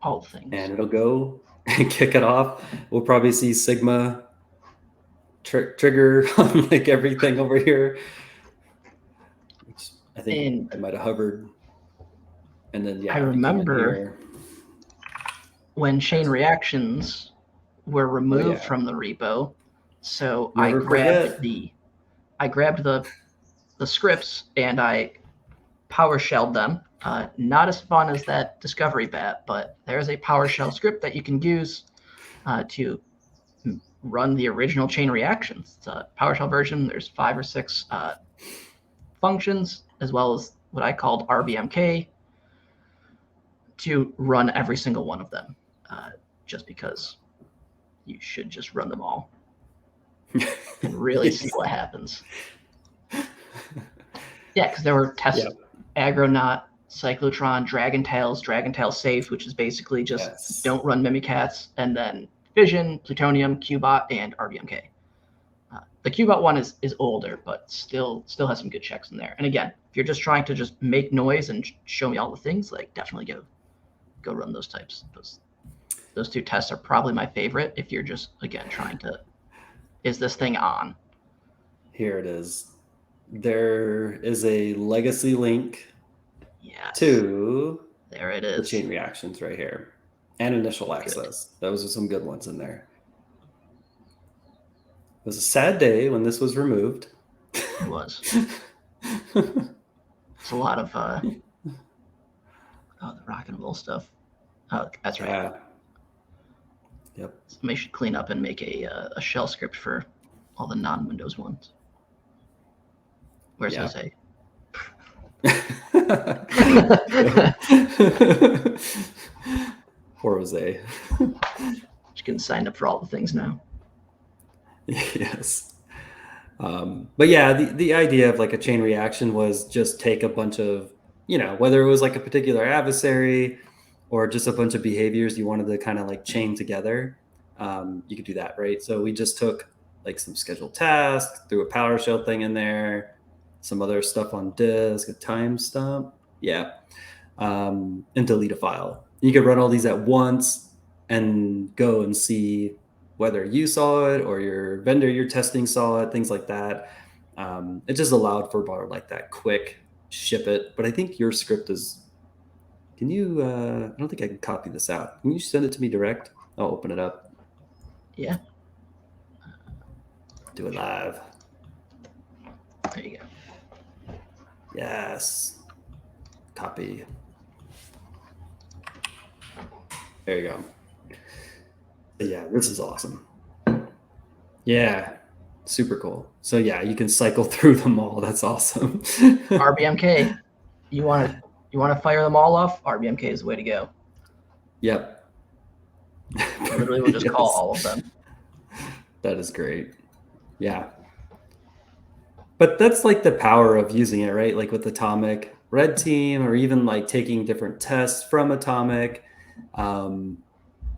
All things. And it'll go and kick it off. We'll probably see Sigma trigger on like everything over here. Which I think I might have hovered. And then, yeah. I remember when chain reactions were removed from the repo. So I grabbed the scripts and I PowerShelled them. Not as fun as that discovery bat, but there's a PowerShell script that you can use to run the original chain reactions. It's a PowerShell version. There's 5 or 6 functions, as well as what I called RBMK, to run every single one of them, just because you should just run them all and really see what happens. Yeah, because there were tests, Agronaut, Cyclotron, Dragon Safe, which is basically just don't run Mimikatz, and then Fission, Plutonium, Qbot, and RBMK. The Qbot one is older, but still has some good checks in there. And again, if you're just trying to just make noise and show me all the things, like definitely go run those types. Those 2 tests are probably my favorite if you're just, again, trying to, is this thing on? Here it is. There is a legacy link to there it is. The chain reactions right here. And initial access. Those are some good ones in there. It was a sad day when this was removed. It was. It's a lot of the rock and roll stuff. Oh, that's right. Yeah. Yep. Somebody should clean up and make a shell script for all the non-Windows ones. Where's Jose? Poor Jose. Just getting signed up for all the things now. Yes. But yeah, the idea of like a chain reaction was just take a bunch of, whether it was like a particular adversary or just a bunch of behaviors you wanted to kind of like chain together. You could do that, right? So we just took like some scheduled tasks, threw a PowerShell thing in there, some other stuff on disk, a timestamp, and delete a file. You could run all these at once and go and see whether you saw it or your vendor you're testing saw it, things like that. It just allowed for more like that quick ship it. But I think your script is, can you, I don't think I can copy this out. Can you send it to me direct? I'll open it up. Yeah. Do it live. There you go. Yes. Copy. There you go. Yeah, this is awesome. Yeah, super cool. So yeah, you can cycle through them all. That's awesome. RBMK. You want to fire them all off? RBMK is the way to go. Yep. Literally, we'll just call all of them. That is great. Yeah. But that's like the power of using it, right? Like with Atomic, Red Team, or even like taking different tests from Atomic.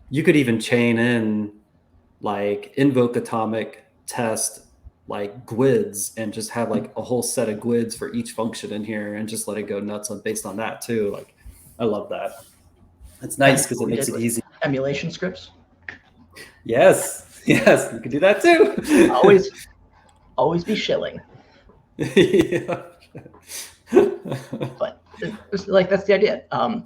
You could even chain in like invoke Atomic test like GUIDs and just have like a whole set of GUIDs for each function in here and just let it go nuts based on that too. Like I love that. It's nice because it makes it easy. Emulation scripts. Yes, you can do that too. always be shilling. Yeah. But it's like that's the idea. One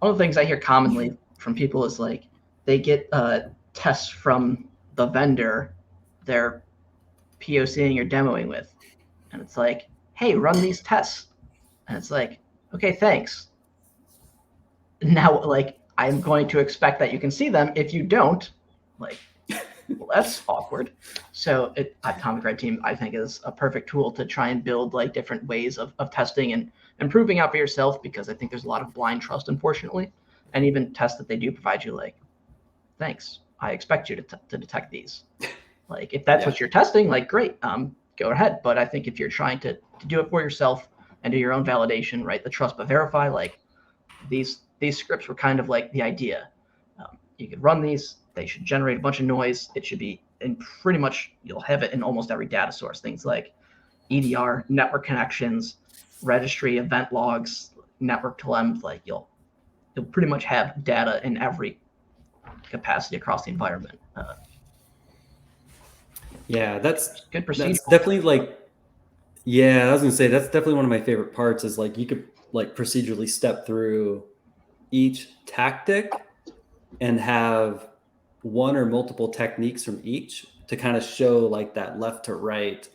of the things I hear commonly from people is like they get tests from the vendor they're POCing or demoing with, and it's like, hey, run these tests, and it's like, okay, thanks. Now, like, I'm going to expect that you can see them. If you don't, like, well, that's awkward. So Atomic Red Team, I think, is a perfect tool to try and build like different ways of testing and improving out for yourself, because I think there's a lot of blind trust, unfortunately. And even tests that they do provide you, like, thanks, I expect you to detect these. Like, if that's what you're testing, like, great, go ahead. But I think if you're trying to do it for yourself and do your own validation, right, the trust but verify, like, these scripts were kind of like the idea. You could run these. They should generate a bunch of noise. It should be, and pretty much you'll have it in almost every data source. Things like EDR, network connections, registry, event logs, network telemetry. Like you'll pretty much have data in every capacity across the environment. Yeah, that's procedural. definitely like, yeah, I was gonna say that's definitely one of my favorite parts is like you could like procedurally step through each tactic and have one or multiple techniques from each to kind of show like that left to right,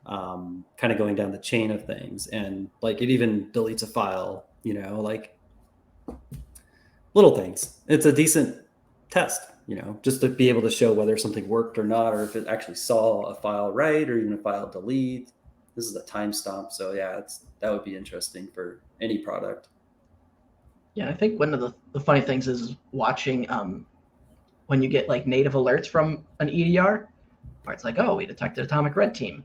kind of going down the chain of things. And like it even deletes a file, like little things. It's a decent test, just to be able to show whether something worked or not, or if it actually saw a file write or even a file delete. This is a timestamp. So yeah, that would be interesting for any product. Yeah, I think one of the funny things is watching when you get like native alerts from an EDR, where it's like, oh, we detected atomic red team.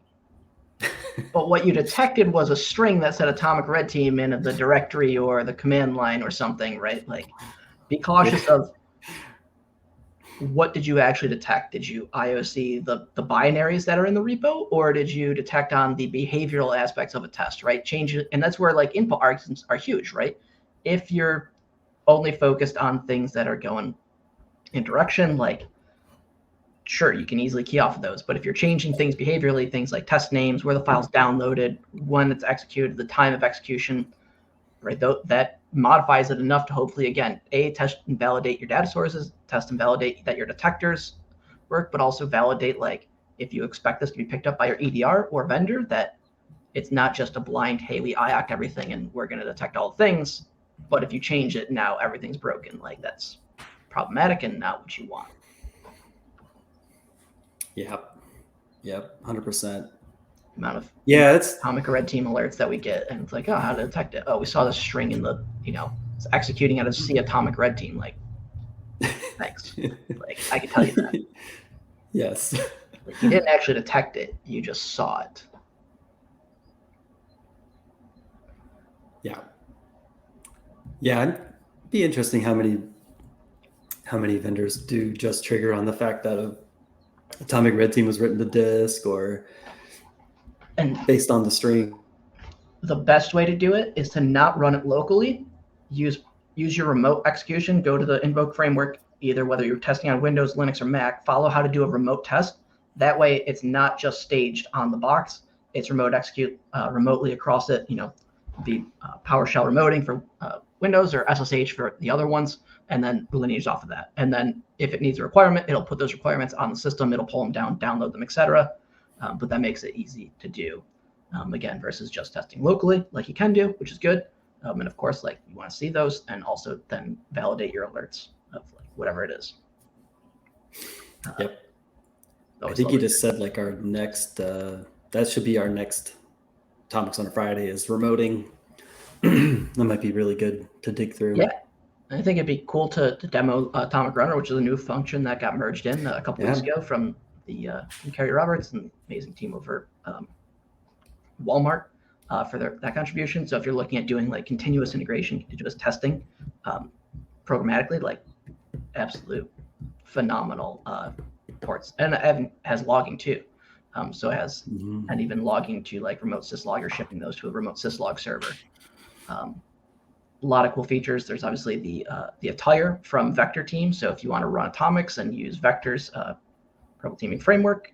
But what you detected was a string that said atomic red team in the directory or the command line or something, right? Like, be cautious of what did you actually detect? Did you IOC the binaries that are in the repo, or did you detect on the behavioral aspects of a test, right? Change it, and that's where like input arguments are huge, right? If you're only focused on things that are going in direction, like sure, you can easily key off of those. But if you're changing things behaviorally, things like test names, where the file's downloaded, when it's executed, the time of execution, right? That modifies it enough to hopefully, again, test and validate your data sources, test and validate that your detectors work, but also validate like if you expect this to be picked up by your EDR or vendor, that it's not just a blind, hey, we IAC'd everything and we're going to detect all things. But if you change it, now everything's broken. Like that's problematic and not what you want. Yep, 100%. Amount of it's atomic red team alerts that we get, and it's like, oh, how to detect it? Oh, we saw this string in the, it's executing at a C atomic red team. Like, thanks. Like, I can tell you that. Yes. Like, you didn't actually detect it; you just saw it. Yeah, it'd be interesting how many vendors do just trigger on the fact that a atomic red team was written to disk or based on the string. The best way to do it is to not run it locally. Use your remote execution. Go to the invoke framework, either whether you're testing on Windows, Linux, or Mac. Follow how to do a remote test. That way, it's not just staged on the box. It's remote execute remotely across it. The PowerShell remoting for Windows or SSH for the other ones, and then lineage off of that. And then if it needs a requirement, it'll put those requirements on the system. It'll pull them down, download them, etc. But that makes it easy to do. Again, versus just testing locally, like you can do, which is good. And of course, like you want to see those, and also then validate your alerts of like whatever it is. Yep. I think you just said like our next. That should be our next Atomics on a Friday is remoting. That might be really good to dig through. Yeah, I think it'd be cool to demo Atomic Runner, which is a new function that got merged in a couple weeks ago from from Kerry Roberts and the amazing team over Walmart for that contribution. So if you're looking at doing like continuous integration, continuous testing programmatically, like absolute phenomenal ports. And Evan has logging too. So it has, and even logging to like remote syslog or shipping those to a remote syslog server. A lot of cool features. There's obviously the attire from Vector Team. So if you want to run Atomics and use Vector's purple teaming framework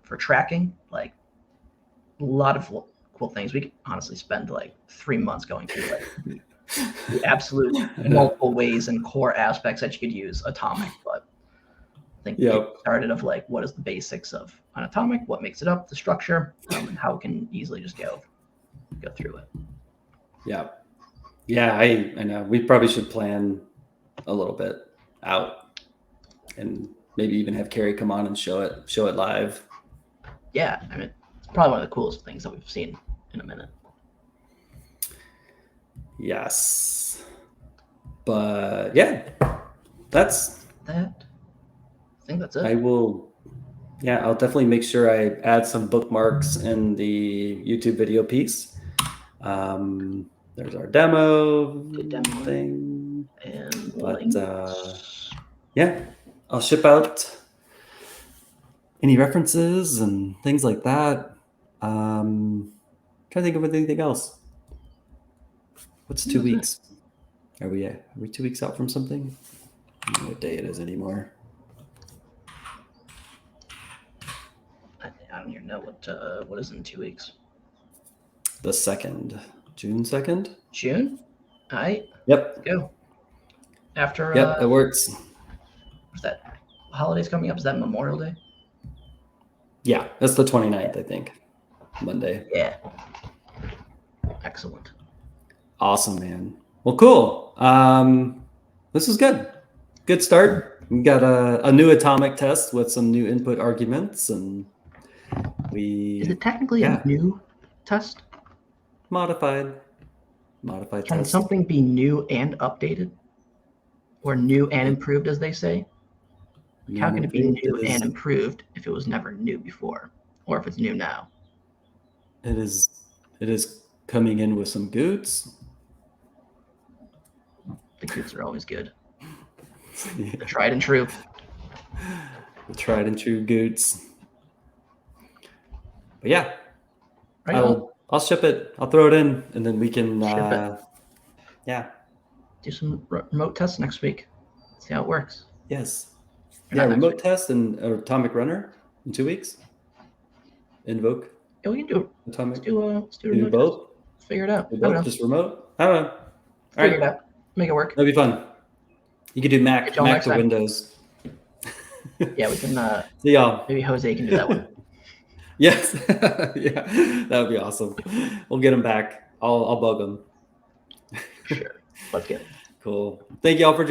for tracking, like a lot of cool things. We could honestly spend like 3 months going through like the absolute multiple ways and core aspects that you could use Atomic. But I think it started of like what is the basics of an Atomic, what makes it up, the structure, and how it can easily just go through it. Yeah, I know. We probably should plan a little bit out and maybe even have Kerry come on and show it live. Yeah, I mean, it's probably one of the coolest things that we've seen in a minute. Yes. But yeah, that's that. I think that's it. I'll definitely make sure I add some bookmarks in the YouTube video piece. There's our demo thing. And I'll ship out any references and things like that. Trying to think of anything else. What's 2 weeks? Are we 2 weeks out from something? I don't know what day it is anymore. I don't even know what is in 2 weeks. The 2nd, June 2nd. June. All right. Yep. Let's go. After Yep, it works. what's that? Holidays coming up? Is that Memorial Day? Yeah, that's the 29th, I think. Monday. Yeah. Excellent. Awesome, man. Well, cool. This is good. Good start. We got a new atomic test with some new input arguments, and Is it technically a new test? Modified Can test. something be new and updated? Or new and improved, as they say? How can it be new and improved if it was never new before? Or if it's new now? It is coming in with some goods. The goods are always good. The tried and true. The tried and true goods. But yeah. Right I'll ship it. I'll throw it in, and then we can do some remote tests next week. See how it works. Yes. Yeah, remote test and atomic runner in 2 weeks. Invoke. Yeah, we can do atomic. Let's do remote both. Test. Let's figure it out. Do both? Just remote? I don't know. Figure it out. Make it work. That'd be fun. You could do Mac to Windows. Yeah, we can. See y'all. Maybe Jose can do that one. Yes. Yeah, that would be awesome. We'll get him back. I'll bug him. Sure. Let's get it. Cool. Thank you all for joining.